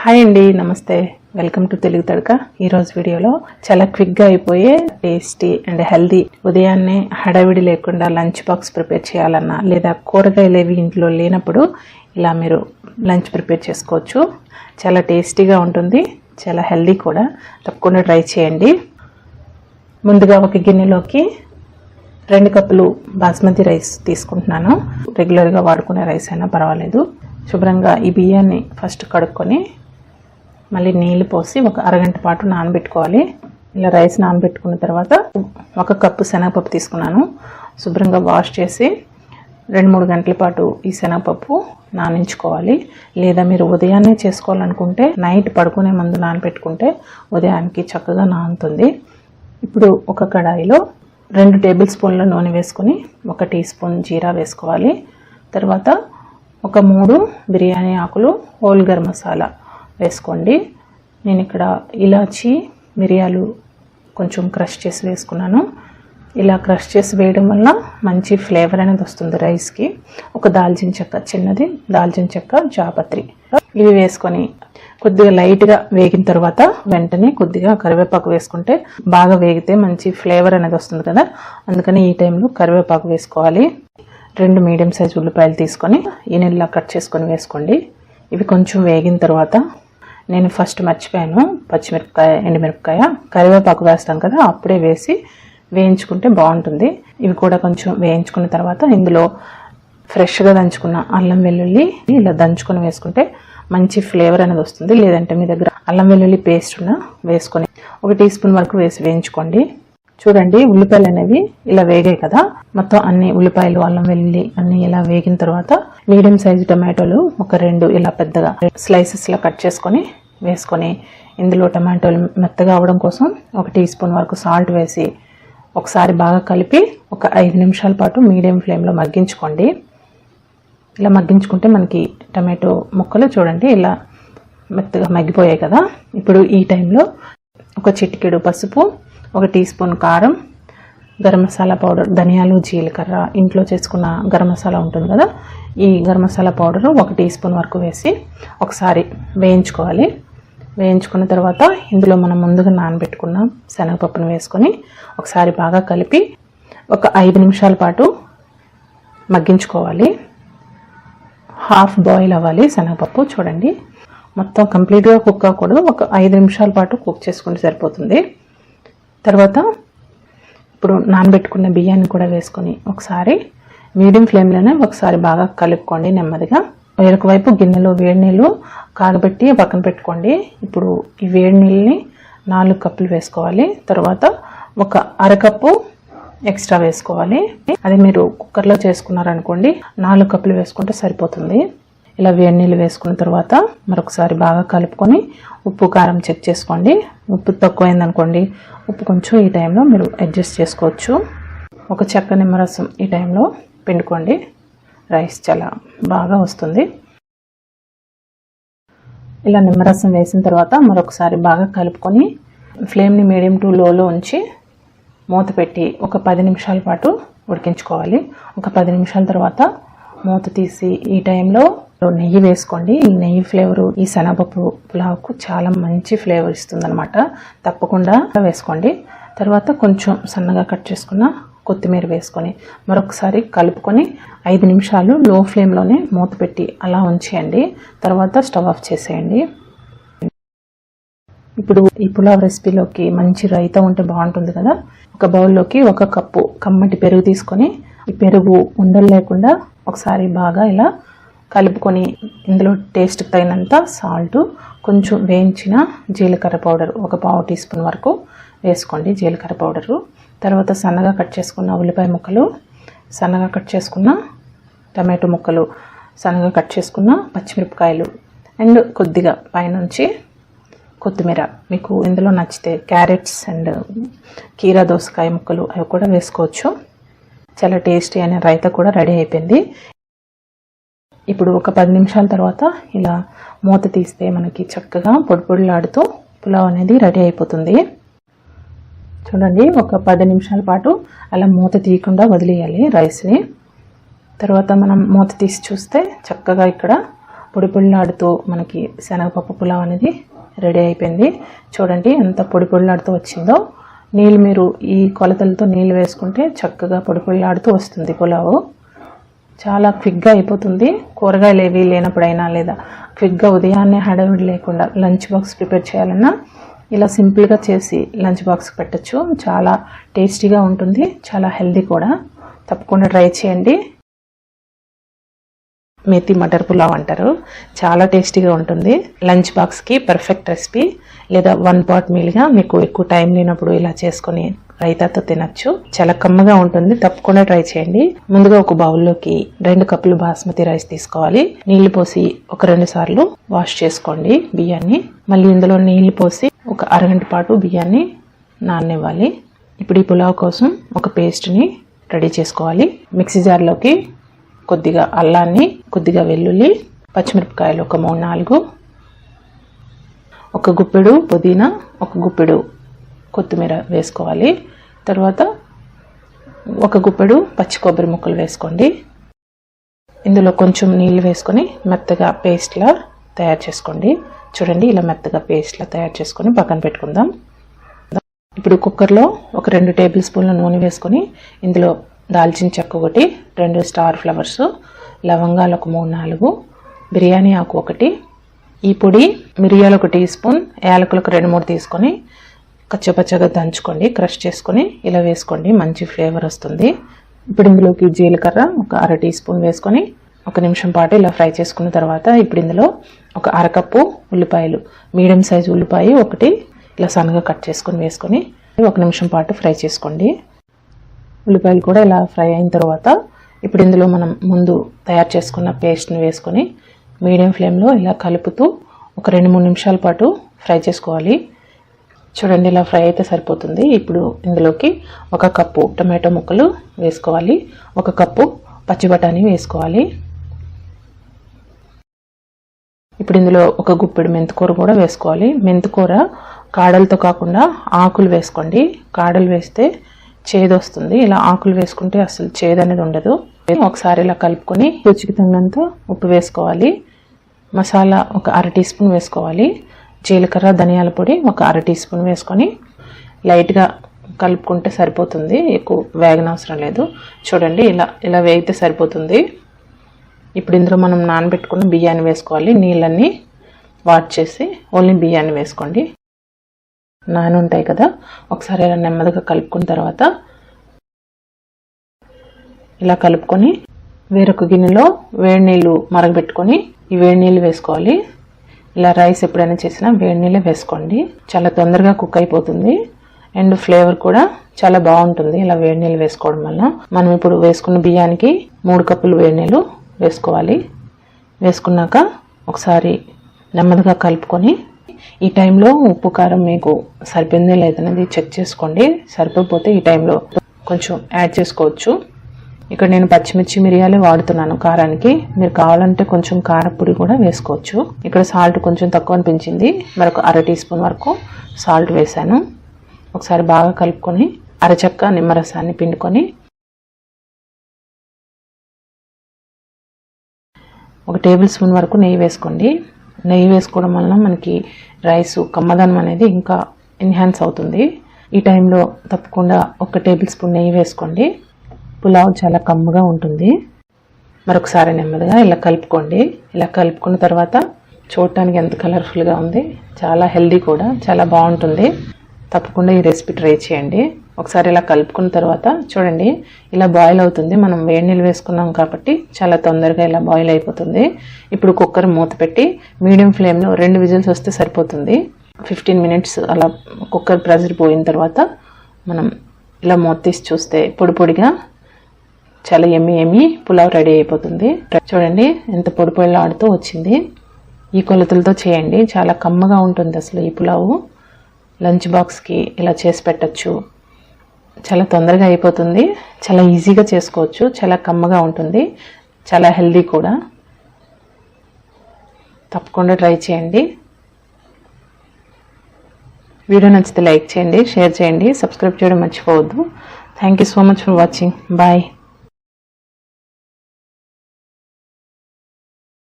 Hi అండి, నమస్తే. Welcome to Telugu తడక. ఈరోజు వీడియోలో చాలా క్విక్గా అయిపోయే టేస్టీ అండ్ హెల్దీ ఉదయాన్నే హడావిడి లేకుండా లంచ్ బాక్స్ ప్రిపేర్ చేయాలన్నా లేదా కూరగాయలు ఏవి ఇంట్లో లేనప్పుడు ఇలా మీరు లంచ్ ప్రిపేర్ చేసుకోవచ్చు. చాలా టేస్టీగా ఉంటుంది, చాలా హెల్దీ కూడా. తప్పకుండా ట్రై చేయండి. ముందుగా ఒక గిన్నెలోకి 2 కప్పులు బాస్మతి రైస్ తీసుకుంటున్నాను. రెగ్యులర్గా వాడుకునే రైస్ అయినా పర్వాలేదు. శుభ్రంగా ఈ బియ్యాన్ని ఫస్ట్ కడుక్కొని మళ్ళీ నీళ్ళు పోసి ఒక అరగంట పాటు నానబెట్టుకోవాలి. ఇలా రైస్ నానబెట్టుకున్న తర్వాత 1 కప్పు శనగపప్పు తీసుకున్నాను. శుభ్రంగా వాష్ చేసి 2-3 గంటల పాటు ఈ శనగపప్పు నానించుకోవాలి. లేదా మీరు ఉదయాన్నే చేసుకోవాలనుకుంటే నైట్ పడుకునే ముందు నానబెట్టుకుంటే ఉదయానికి చక్కగా నానుతుంది. ఇప్పుడు ఒక కడాయిలో 2 టేబుల్ స్పూన్ల నూనె వేసుకొని 1 టీ స్పూన్ జీరా వేసుకోవాలి. తర్వాత ఒక 3 బిర్యానీ ఆకులు, హోల్ గరం మసాలా వేసుకోండి. నేను ఇక్కడ ఇలాచి, మిరియాలు కొంచెం క్రష్ చేసి వేసుకున్నాను. ఇలా క్రష్ చేసి వేయడం వల్ల మంచి ఫ్లేవర్ అనేది వస్తుంది రైస్కి. ఒక దాల్చిన చెక్క, చిన్నది దాల్చిన చెక్క, జాపత్రి ఇవి వేసుకొని కొద్దిగా లైట్గా వేగిన తర్వాత వెంటనే కొద్దిగా కరివేపాకు వేసుకుంటే బాగా వేగితే మంచి ఫ్లేవర్ అనేది వస్తుంది కదా. అందుకని ఈ టైంలో కరివేపాకు వేసుకోవాలి. 2 మీడియం సైజ్ ఉల్లిపాయలు తీసుకొని ఈ నెలలా కట్ చేసుకొని వేసుకోండి. ఇవి కొంచెం వేగిన తర్వాత నేను ఫస్ట్ మర్చిపోయాను, పచ్చిమిరపకాయ, ఎండుమిరపకాయ, కరివేపాకు వేస్తాం కదా, అప్పుడే వేసి వేయించుకుంటే బాగుంటుంది. ఇవి కూడా కొంచెం వేయించుకున్న తర్వాత ఇందులో ఫ్రెష్గా దంచుకున్న అల్లం వెల్లుల్లి ఇలా దంచుకొని వేసుకుంటే మంచి ఫ్లేవర్ అనేది వస్తుంది. లేదంటే మీ దగ్గర అల్లం వెల్లుల్లి పేస్ట్ ఉన్న వేసుకొని 1 టీ స్పూన్ వరకు వేసి వేయించుకోండి. చూడండి, ఉల్లిపాయలు అనేవి ఇలా వేగాయి కదా. మొత్తం అన్ని ఉల్లిపాయలు, అల్లం వెల్లుల్లి అన్ని ఇలా వేగిన తర్వాత మీడియం సైజు టమాటోలు ఒక 2 ఇలా పెద్దగా స్లైసెస్ లా కట్ చేసుకొని వేసుకొని ఇందులో టమాటోలు మెత్తగా అవడం కోసం 1 టీ స్పూన్ వరకు సాల్ట్ వేసి ఒకసారి బాగా కలిపి ఒక 5 నిమిషాల పాటు మీడియం ఫ్లేమ్లో మగ్గించుకోండి. ఇలా మగ్గించుకుంటే మనకి టమాటో ముక్కలు చూడండి ఇలా మెత్తగా మగ్గిపోయాయి కదా. ఇప్పుడు ఈ టైంలో ఒక చిటికెడు పసుపు, 1 టీ స్పూన్ కారం, గరం మసాలా పౌడర్, ధనియాలు, జీలకర్ర, ఇంట్లో చేసుకున్న గరం మసాలా ఉంటుంది కదా, ఈ garam masala powder 1 teaspoon వరకు వేసి ఒకసారి వేయించుకోవాలి. వేయించుకున్న తర్వాత ఇందులో మనం ముందుగా నానబెట్టుకున్న శనగపప్పును వేసుకొని ఒకసారి బాగా కలిపి ఒక 5 నిమిషాల పాటు మగ్గించుకోవాలి. హాఫ్ బాయిల్ అవ్వాలి శనగపప్పు. చూడండి, మొత్తం కంప్లీట్గా కుక్ అవ్వకూడదు, ఒక 5 నిమిషాల పాటు కుక్ చేసుకుంటే సరిపోతుంది. తర్వాత ఇప్పుడు నానబెట్టుకున్న బియ్యాన్ని కూడా వేసుకొని ఒకసారి మీడియం ఫ్లేమ్లోనే ఒకసారి బాగా కలుపుకోండి నెమ్మదిగా. వేరొక వైపు గిన్నెలో వేడి నీళ్ళు కాగబెట్టి పక్కన పెట్టుకోండి. ఇప్పుడు ఈ వేడి నీళ్ళని 4 కప్పులు వేసుకోవాలి. తర్వాత ఒక అరకప్పు ఎక్స్ట్రా వేసుకోవాలి. అదే మీరు కుక్కర్లో చేసుకున్నారనుకోండి 4 కప్పులు వేసుకుంటే సరిపోతుంది. ఇలా వేడి నీళ్ళు వేసుకున్న తర్వాత మరొకసారి బాగా కలుపుకొని ఉప్పు, కారం చెక్ చేసుకోండి. ఉప్పు తక్కువైందనుకోండి ఉప్పు కొంచెం ఈ టైంలో మీరు అడ్జస్ట్ చేసుకోవచ్చు. ఒక చెక్క నిమ్మరసం ఈ టైంలో పిండుకోండి. రైస్ చాలా బాగా వస్తుంది. ఇలా నిమ్మరసం వేసిన తర్వాత మరొకసారి బాగా కలుపుకొని ఫ్లేమ్ని మీడియం టు లోలో ఉంచి మూత పెట్టి ఒక 10 నిమిషాల పాటు ఉడికించుకోవాలి. ఒక 10 నిమిషాల తర్వాత మూత తీసి ఈ టైంలో నెయ్యి వేసుకోండి. ఈ నెయ్యి ఫ్లేవరు ఈ శనగపప్పు పులావ్కు చాలా మంచి ఫ్లేవర్ ఇస్తుంది అనమాట. తప్పకుండా వేసుకోండి. తర్వాత కొంచెం సన్నగా కట్ చేసుకున్న కొత్తిమీర వేసుకొని మరొకసారి కలుపుకొని 5 నిమిషాలు లో ఫ్లేమ్లోనే మూత పెట్టి అలా ఉంచేయండి. తర్వాత స్టవ్ ఆఫ్ చేసేయండి. ఇప్పుడు ఈ పులావ్ రెసిపీలోకి మంచి రైతా ఉంటే బాగుంటుంది కదా. ఒక బౌల్లోకి 1 కప్పు కమ్మటి పెరుగు తీసుకొని ఈ పెరుగు ఉండలు లేకుండా ఒకసారి బాగా ఇలా కలుపుకొని ఇందులో టేస్ట్కి తగినంత సాల్ట్, కొంచెం వేయించిన జీలకర్ర పౌడర్ 1 పావు టీ స్పూన్ వరకు వేసుకోండి జీలకర్ర పౌడరు. తర్వాత సన్నగా కట్ చేసుకున్న ఉల్లిపాయ ముక్కలు, సన్నగా కట్ చేసుకున్న టమాటో ముక్కలు, సన్నగా కట్ చేసుకున్న పచ్చిమిరపకాయలు అండ్ కొద్దిగా పైనుంచి కొత్తిమీర. మీకు ఇందులో నచ్చితే క్యారెట్స్ అండ్ కీరా దోసకాయ ముక్కలు అవి కూడా వేసుకోవచ్చు. చాలా టేస్టీ అనే రైతా కూడా రెడీ అయిపోయింది. ఇప్పుడు ఒక 10 నిమిషాల తర్వాత ఇలా మూత తీస్తే మనకి చక్కగా పొడి పొడిలాడుతూ పులావ్ అనేది రెడీ అయిపోతుంది. చూడండి, ఒక 10 నిమిషాల పాటు అలా మూత తీయకుండా వదిలేయాలి రైస్ని. తర్వాత మనం మూత తీసి చూస్తే చక్కగా ఇక్కడ పొడి పొడిలాడుతూ మనకి శనగపప్పు పులావ్ అనేది రెడీ అయిపోయింది. చూడండి ఎంత పొడి పొడిలాడుతూ వచ్చిందో. నీళ్ళు మీరు ఈ కొలతలతో నీళ్ళు వేసుకుంటే చక్కగా పొడి పొడిలాడుతూ వస్తుంది పులావ్. చాలా క్విక్గా అయిపోతుంది. కూరగాయలు ఏవి లేనప్పుడైనా లేదా క్విక్గా ఉదయాన్నే హడావిడి లేకుండా లంచ్ బాక్స్ ప్రిపేర్ చేయాలన్నా ఇలా సింపుల్గా చేసి లంచ్ బాక్స్కి పెట్టచ్చు. చాలా టేస్టీగా ఉంటుంది, చాలా హెల్దీ కూడా. తప్పకుండా ట్రై చేయండి. మేతి మటర్ పులావ్ అంటారు, చాలా టేస్టీగా ఉంటుంది. లంచ్ బాక్స్కి పర్ఫెక్ట్ రెసిపీ. లేదా 1 పాట్ మీల్గా మీకు ఎక్కువ టైం లేనప్పుడు ఇలా చేసుకొని రైతాతో తినచ్చు. చాలా కమ్మగా ఉంటుంది. తప్పకుండా ట్రై చేయండి. ముందుగా ఒక బౌల్లోకి 2 కప్పులు బాస్మతి రైస్ తీసుకోవాలి. నీళ్లు పోసి ఒక 2 సార్లు వాష్ చేసుకోండి బియ్యాన్ని. మళ్ళీ ఇందులో నీళ్లు పోసి ఒక అరగంట పాటు బియ్యాన్ని నాననివ్వాలి. ఇప్పుడు ఈ పులావ్ కోసం ఒక పేస్ట్ని రెడీ చేసుకోవాలి. మిక్సీ జార్లోకి కొద్దిగా అల్లాన్ని, కొద్దిగా వెల్లుల్లి, పచ్చిమిరపకాయలు ఒక 3-4, ఒక గుప్పెడు పుదీనా, ఒక గుప్పెడు కొత్తిమీర వేసుకోవాలి. తర్వాత ఒక గుప్పెడు పచ్చి కొబ్బరి ముక్కలు వేసుకోండి. ఇందులో కొంచెం నీళ్ళు వేసుకొని మెత్తగా పేస్ట్లా తయారు చేసుకోండి. చూడండి, ఇలా మెత్తగా పేస్ట్లా తయారు చేసుకొని పక్కన పెట్టుకుందాం. ఇప్పుడు కుక్కర్లో ఒక 2 టేబుల్ స్పూన్ల నూనె వేసుకొని ఇందులో దాల్చిన చెక్క ఒకటి, 2 స్టార్ ఫ్లవర్స్, లవంగాలు ఒక 3-4, బిర్యానీ ఆకు ఒకటి, ఈ పొడి మిరియాలు ఒక టీ స్పూన్, యాలకులు ఒక 2-3 తీసుకొని కచ్చపచ్చగా దంచుకోండి. క్రష్ చేసుకొని ఇలా వేసుకోండి, మంచి ఫ్లేవర్ వస్తుంది. ఇప్పుడు ఇందులోకి జీలకర్ర ఒక 1/2 టీ స్పూన్ వేసుకొని 1 నిమిషం పాటు ఇలా ఫ్రై చేసుకున్న తర్వాత ఇప్పుడు ఇందులో ఒక 1/2 కప్పు ఉల్లిపాయలు, మీడియం సైజు ఉల్లిపాయ ఒకటి ఇలా సన్నగా కట్ చేసుకొని వేసుకొని 1 నిమిషం పాటు ఫ్రై చేసుకోండి. ఉల్లిపాయలు కూడా ఇలా ఫ్రై అయిన తర్వాత ఇప్పుడు ఇందులో మనం ముందు తయారు చేసుకున్న పేస్ట్ని వేసుకొని మీడియం ఫ్లేమ్లో ఇలా కలుపుతూ ఒక 2-3 నిమిషాల పాటు ఫ్రై చేసుకోవాలి. చూడండి, ఇలా ఫ్రై అయితే సరిపోతుంది. ఇప్పుడు ఇందులోకి 1 కప్పు టమాటో ముక్కలు వేసుకోవాలి, 1 కప్పు పచ్చి బఠానీ వేసుకోవాలి. ఇప్పుడు ఇందులో 1 గుప్పెడు మెంతికూర కూడా వేసుకోవాలి. మెంతికూర కాడలతో కాకుండా ఆకులు వేసుకోండి. కాడలు వేస్తే చేదు వస్తుంది. ఇలా ఆకులు వేసుకుంటే అసలు చేదు అనేది ఉండదు. ఒకసారి ఇలా కలుపుకొని రుచికి తగినంత ఉప్పు వేసుకోవాలి. మసాలా ఒక 1/2 టీ స్పూన్ వేసుకోవాలి. జీలకర్ర ధనియాల పొడి ఒక 1/2 టీ స్పూన్ వేసుకొని లైట్గా కలుపుకుంటే సరిపోతుంది. ఎక్కువ వేగనవసరం లేదు. చూడండి, ఇలా వేగితే సరిపోతుంది. ఇప్పుడు ఇందులో మనం నానబెట్టుకున్న బియ్యాన్ని వేసుకోవాలి. నీళ్ళన్నీ వాష్ చేసి ఓన్లీ బియ్యాన్ని వేసుకోండి. నాని ఉంటాయి కదా, ఒకసారి ఇలా నెమ్మదిగా కలుపుకున్న తర్వాత ఇలా కలుపుకొని వేరొక గిన్నెలో వేడి నీళ్ళు మరగబెట్టుకొని ఈ వేడి నీళ్ళు వేసుకోవాలి. ఇలా రైస్ ఎప్పుడైనా చేసినా వేడి నీళ్ళే వేసుకోండి. చాలా తొందరగా కుక్ అయిపోతుంది అండ్ ఫ్లేవర్ కూడా చాలా బాగుంటుంది ఇలా వేడి నీళ్ళు వేసుకోవడం వల్ల. మనం ఇప్పుడు వేసుకున్న బియ్యానికి 3 కప్పులు వేడి నీళ్ళు వేసుకోవాలి. వేసుకున్నాక ఒకసారి నెమ్మదిగా కలుపుకొని ఈ టైంలో ఉప్పు కారం మీకు సరిపోయిందో లేదనేది చెక్ చేసుకోండి. సరిపోతే ఈ టైంలో కొంచెం యాడ్ చేసుకోవచ్చు. ఇక్కడ నేను పచ్చిమిర్చి మిరియాలే వాడుతున్నాను కారానికి. మీరు కావాలంటే కొంచెం కారపొడి కూడా వేసుకోవచ్చు. ఇక్కడ సాల్ట్ కొంచెం తక్కువ అనిపించింది, మరొక 1/2 టీ స్పూన్ వరకు సాల్ట్ వేసాను. ఒకసారి బాగా కలుపుకొని అరచక్క నిమ్మరసాన్ని పిండుకొని 1 టేబుల్ స్పూన్ వరకు నెయ్యి వేసుకోండి. నెయ్యి వేసుకోవడం వల్ల మనకి రైస్ కమ్మదనం అనేది ఇంకా ఎన్హాన్స్ అవుతుంది. ఈ టైంలో తప్పకుండా 1 టేబుల్ స్పూన్ నెయ్యి వేసుకోండి. పులావ్ చాలా కమ్మగా ఉంటుంది. మరొకసారి నెమ్మదిగా ఇలా కలుపుకోండి. ఇలా కలుపుకున్న తర్వాత చూడటానికి ఎంత కలర్ఫుల్గా ఉంది, చాలా హెల్దీ కూడా, చాలా బాగుంటుంది. తప్పకుండా ఈ రెసిపీ ట్రై చేయండి. ఒకసారి ఇలా కలుపుకున్న తర్వాత చూడండి, ఇలా బాయిల్ అవుతుంది. మనం వేడి నీళ్ళు వేసుకున్నాం కాబట్టి చాలా తొందరగా ఇలా బాయిల్ అయిపోతుంది. ఇప్పుడు కుక్కర్ మూత పెట్టి మీడియం ఫ్లేమ్లో 2 విజిల్స్ వస్తే సరిపోతుంది. 15 మినిట్స్ అలా కుక్కర్ ప్రెజర్ పోయిన తర్వాత మనం ఇలా మూత తీసి చూస్తే పొడి పొడిగా చాలా ఎమ్మి పులావ్ రెడీ అయిపోతుంది. చూడండి, ఎంత పొడి పొడిలాడుతూ వచ్చింది. ఈ కొలతలతో చేయండి, చాలా కమ్మగా ఉంటుంది అసలు ఈ పులావు. లంచ్ బాక్స్కి ఇలా చేసి పెట్టచ్చు. చాలా తొందరగా అయిపోతుంది, చాలా ఈజీగా చేసుకోవచ్చు, చాలా కమ్మగా ఉంటుంది, చాలా హెల్దీ కూడా. తప్పకుండా ట్రై చేయండి. వీడియో నచ్చితే లైక్ చేయండి, షేర్ చేయండి, సబ్స్క్రైబ్ చేయడం మర్చిపోవద్దు. Thank you so much for watching. Bye.